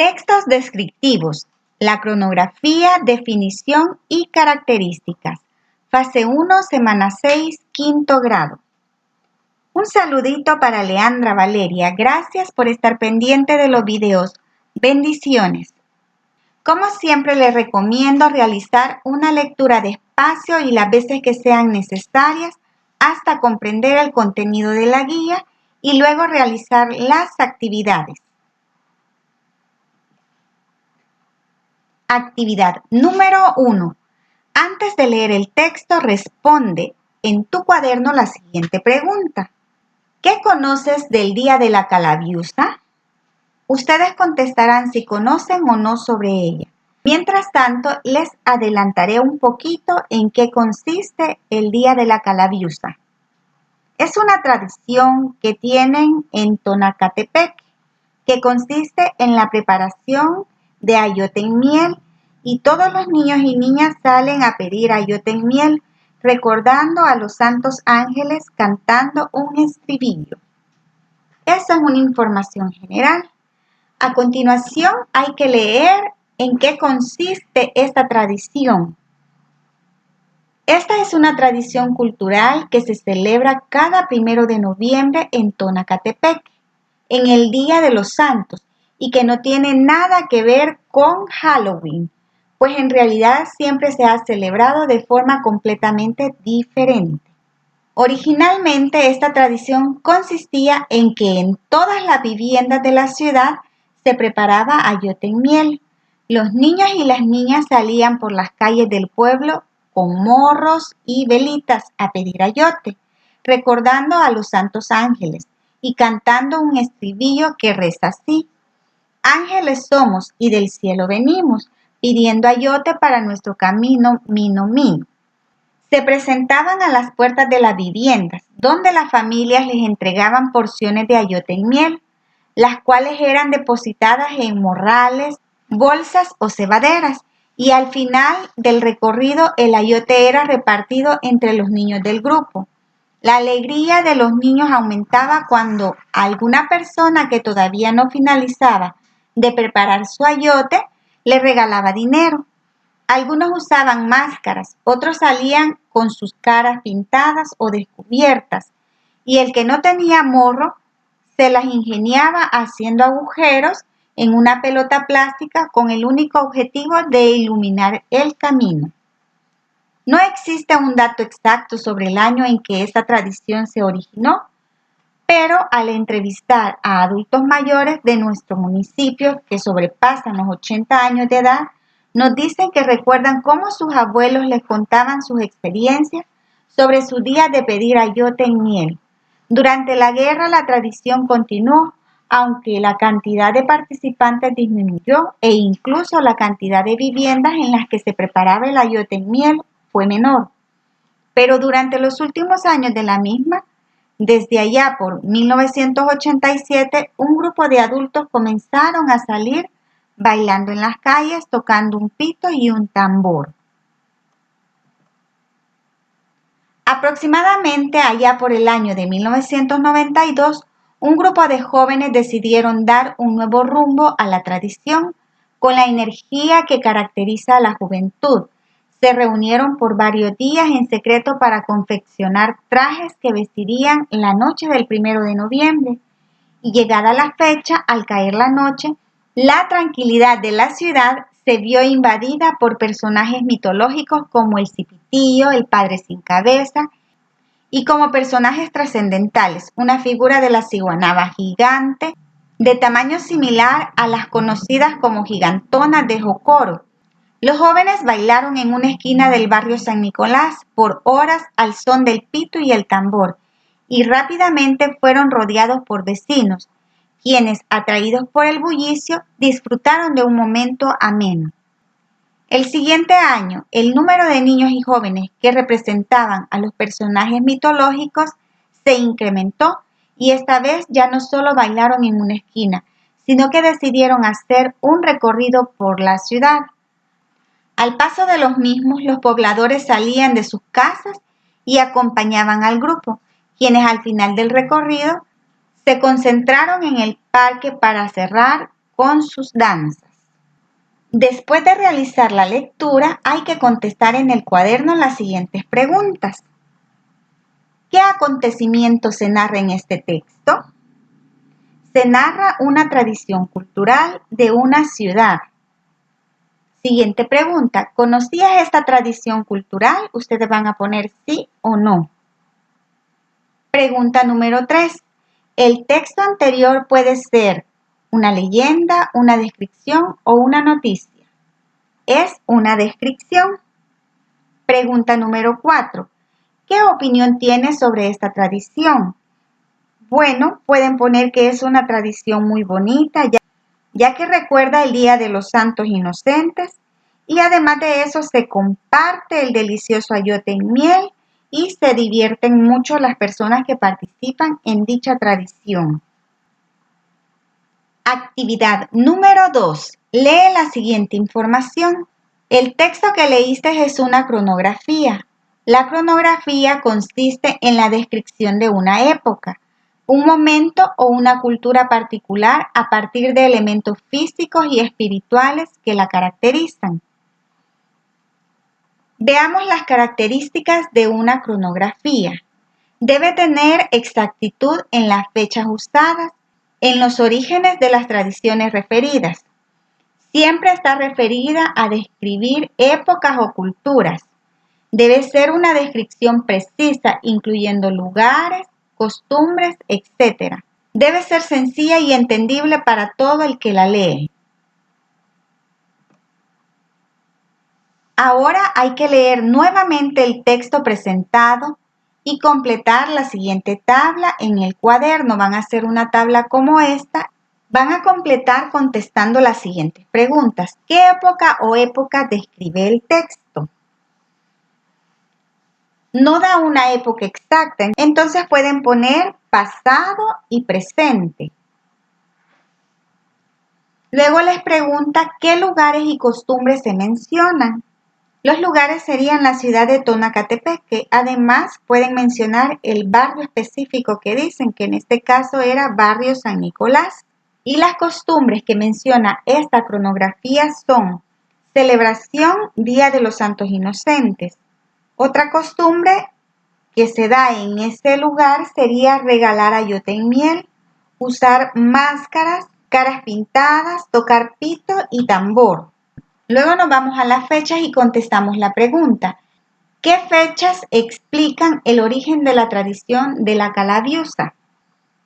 Textos descriptivos. La cronografía, definición y características. Fase 1, semana 6, quinto grado. Un saludito para Leandra Valeria. Gracias por estar pendiente de los videos. Bendiciones. Como siempre, les recomiendo realizar una lectura despacio y las veces que sean necesarias hasta comprender el contenido de la guía y luego realizar las actividades. Actividad número 1. Antes de leer el texto, responde en tu cuaderno la siguiente pregunta. ¿Qué conoces del Día de la Calaviusa? Ustedes contestarán si conocen o no sobre ella. Mientras tanto, les adelantaré un poquito en qué consiste el Día de la Calaviusa. Es una tradición que tienen en Tonacatepec, que consiste en la preparación de ayote en miel, y todos los niños y niñas salen a pedir ayote en miel, recordando a los santos ángeles cantando un estribillo. Esa es una información general. A continuación hay que leer en qué consiste esta tradición. Esta es una tradición cultural que se celebra cada 1 de noviembre en Tonacatepec, en el Día de los Santos, y que no tiene nada que ver con Halloween, pues en realidad siempre se ha celebrado de forma completamente diferente. Originalmente esta tradición consistía en que en todas las viviendas de la ciudad se preparaba ayote en miel. Los niños y las niñas salían por las calles del pueblo con morros y velitas a pedir ayote, recordando a los santos ángeles y cantando un estribillo que reza así: ángeles somos y del cielo venimos, pidiendo ayote para nuestro camino, mino, mino. Se presentaban a las puertas de las viviendas, donde las familias les entregaban porciones de ayote en miel, las cuales eran depositadas en morrales, bolsas o cebaderas, y al final del recorrido el ayote era repartido entre los niños del grupo. La alegría de los niños aumentaba cuando alguna persona que todavía no finalizaba de preparar su ayote le regalaba dinero. Algunos usaban máscaras, otros salían con sus caras pintadas o descubiertas, y el que no tenía morro se las ingeniaba haciendo agujeros en una pelota plástica con el único objetivo de iluminar el camino. No existe un dato exacto sobre el año en que esta tradición se originó, pero al entrevistar a adultos mayores de nuestro municipio que sobrepasan los 80 años de edad, nos dicen que recuerdan cómo sus abuelos les contaban sus experiencias sobre su día de pedir ayote en miel. Durante la guerra la tradición continuó, aunque la cantidad de participantes disminuyó e incluso la cantidad de viviendas en las que se preparaba el ayote en miel fue menor. Pero durante los últimos años de la misma, desde allá por 1987, un grupo de adultos comenzaron a salir bailando en las calles, tocando un pito y un tambor. Aproximadamente allá por el año de 1992, un grupo de jóvenes decidieron dar un nuevo rumbo a la tradición con la energía que caracteriza a la juventud. Se reunieron por varios días en secreto para confeccionar trajes que vestirían la noche del 1 de noviembre. Y llegada la fecha, al caer la noche, la tranquilidad de la ciudad se vio invadida por personajes mitológicos como el Cipitío, el Padre Sin Cabeza, y como personajes trascendentales, una figura de la ciguanaba gigante, de tamaño similar a las conocidas como gigantonas de Jocoro. Los jóvenes bailaron en una esquina del barrio San Nicolás por horas al son del pito y el tambor, y rápidamente fueron rodeados por vecinos, quienes, atraídos por el bullicio, disfrutaron de un momento ameno. El siguiente año, el número de niños y jóvenes que representaban a los personajes mitológicos se incrementó, y esta vez ya no solo bailaron en una esquina, sino que decidieron hacer un recorrido por la ciudad. Al paso de los mismos, los pobladores salían de sus casas y acompañaban al grupo, quienes al final del recorrido se concentraron en el parque para cerrar con sus danzas. Después de realizar la lectura, hay que contestar en el cuaderno las siguientes preguntas. ¿Qué acontecimiento se narra en este texto? Se narra una tradición cultural de una ciudad. Siguiente pregunta. ¿Conocías esta tradición cultural? Ustedes van a poner sí o no. Pregunta número 3. El texto anterior puede ser una leyenda, una descripción o una noticia. Es una descripción. Pregunta número 4. ¿Qué opinión tienes sobre esta tradición? Bueno, pueden poner que es una tradición muy bonita, ya que recuerda el Día de los Santos Inocentes y además de eso se comparte el delicioso ayote en miel y se divierten mucho las personas que participan en dicha tradición. Actividad número 2. Lee la siguiente información. El texto que leíste es una cronografía. La cronografía consiste en la descripción de una época, un momento o una cultura particular a partir de elementos físicos y espirituales que la caracterizan. Veamos las características de una cronografía. Debe tener exactitud en las fechas usadas, en los orígenes de las tradiciones referidas. Siempre está referida a describir épocas o culturas. Debe ser una descripción precisa, incluyendo lugares, costumbres, etc. Debe ser sencilla y entendible para todo el que la lee. Ahora hay que leer nuevamente el texto presentado y completar la siguiente tabla en el cuaderno. Van a hacer una tabla como esta. Van a completar contestando las siguientes preguntas. ¿Qué época o época describe el texto? No da una época exacta, entonces pueden poner pasado y presente. Luego les pregunta qué lugares y costumbres se mencionan. Los lugares serían la ciudad de Tonacatepeque. Además, pueden mencionar el barrio específico que dicen, que en este caso era Barrio San Nicolás. Y las costumbres que menciona esta cronografía son celebración Día de los Santos Inocentes. Otra costumbre que se da en ese lugar sería regalar ayote en miel, usar máscaras, caras pintadas, tocar pito y tambor. Luego nos vamos a las fechas y contestamos la pregunta. ¿Qué fechas explican el origen de la tradición de la Calaviusa?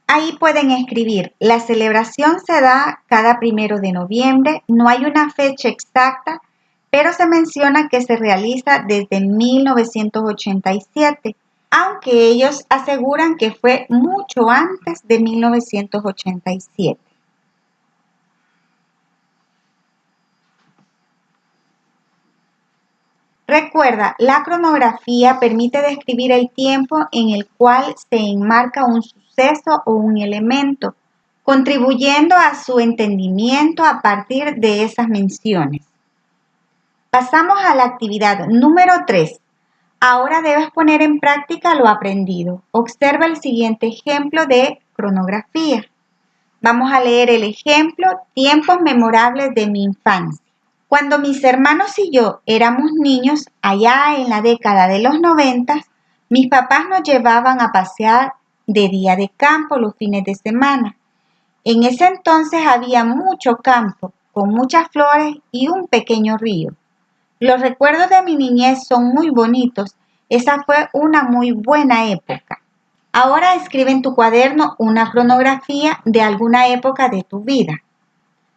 Ahí pueden escribir, la celebración se da cada 1 de noviembre, no hay una fecha exacta, pero se menciona que se realiza desde 1987, aunque ellos aseguran que fue mucho antes de 1987. Recuerda, la cronografía permite describir el tiempo en el cual se enmarca un suceso o un elemento, contribuyendo a su entendimiento a partir de esas menciones. Pasamos a la actividad número 3. Ahora debes poner en práctica lo aprendido. Observa el siguiente ejemplo de cronografía. Vamos a leer el ejemplo, tiempos memorables de mi infancia. Cuando mis hermanos y yo éramos niños, allá en la década de los 90, mis papás nos llevaban a pasear de día de campo los fines de semana. En ese entonces había mucho campo, con muchas flores y un pequeño río. Los recuerdos de mi niñez son muy bonitos. Esa fue una muy buena época. Ahora escribe en tu cuaderno una cronografía de alguna época de tu vida.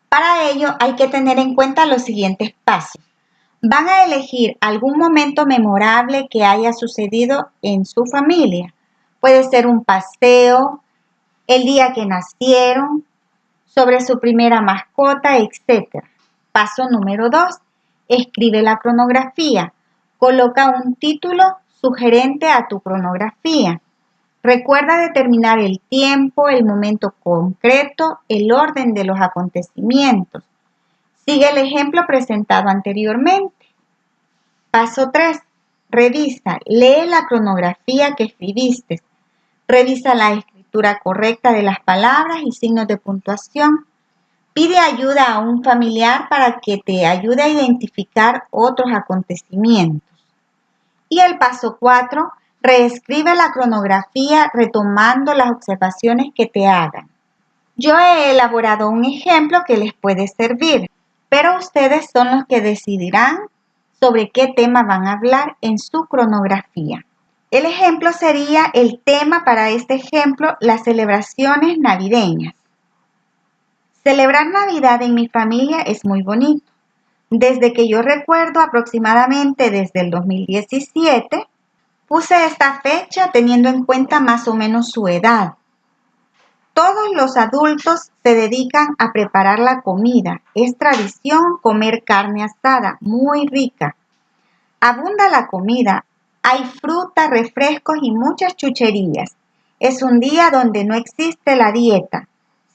Para ello hay que tener en cuenta los siguientes pasos. Van a elegir algún momento memorable que haya sucedido en su familia. Puede ser un paseo, el día que nacieron, sobre su primera mascota, etc. Paso número 2. Escribe la cronografía. Coloca un título sugerente a tu cronografía. Recuerda determinar el tiempo, el momento concreto, el orden de los acontecimientos. Sigue el ejemplo presentado anteriormente. Paso 3. Revisa, lee la cronografía que escribiste. Revisa la escritura correcta de las palabras y signos de puntuación. Pide ayuda a un familiar para que te ayude a identificar otros acontecimientos. Y el paso 4, reescribe la cronografía retomando las observaciones que te hagan. Yo he elaborado un ejemplo que les puede servir, pero ustedes son los que decidirán sobre qué tema van a hablar en su cronografía. El ejemplo sería el tema para este ejemplo, las celebraciones navideñas. Celebrar Navidad en mi familia es muy bonito. Desde que yo recuerdo, aproximadamente desde el 2017, puse esta fecha teniendo en cuenta más o menos su edad. Todos los adultos se dedican a preparar la comida. Es tradición comer carne asada, muy rica. Abunda la comida. Hay fruta, refrescos y muchas chucherías. Es un día donde no existe la dieta.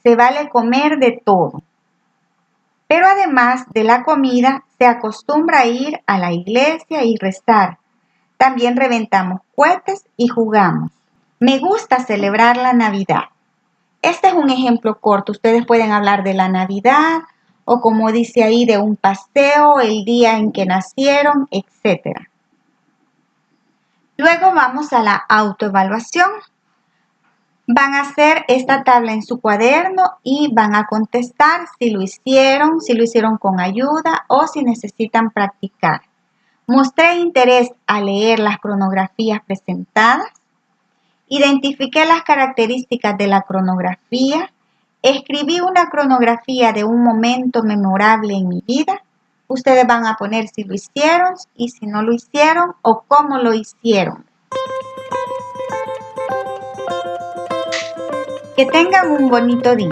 Se vale comer de todo. Pero además de la comida, se acostumbra a ir a la iglesia y rezar. También reventamos cohetes y jugamos. Me gusta celebrar la Navidad. Este es un ejemplo corto. Ustedes pueden hablar de la Navidad o, como dice ahí, de un paseo, el día en que nacieron, etc. Luego vamos a la autoevaluación. Van a hacer esta tabla en su cuaderno y van a contestar si lo hicieron con ayuda o si necesitan practicar. Mostré interés a leer las cronografías presentadas. Identifiqué las características de la cronografía. Escribí una cronografía de un momento memorable en mi vida. Ustedes van a poner si lo hicieron y si no lo hicieron o cómo lo hicieron. Que tengan un bonito día.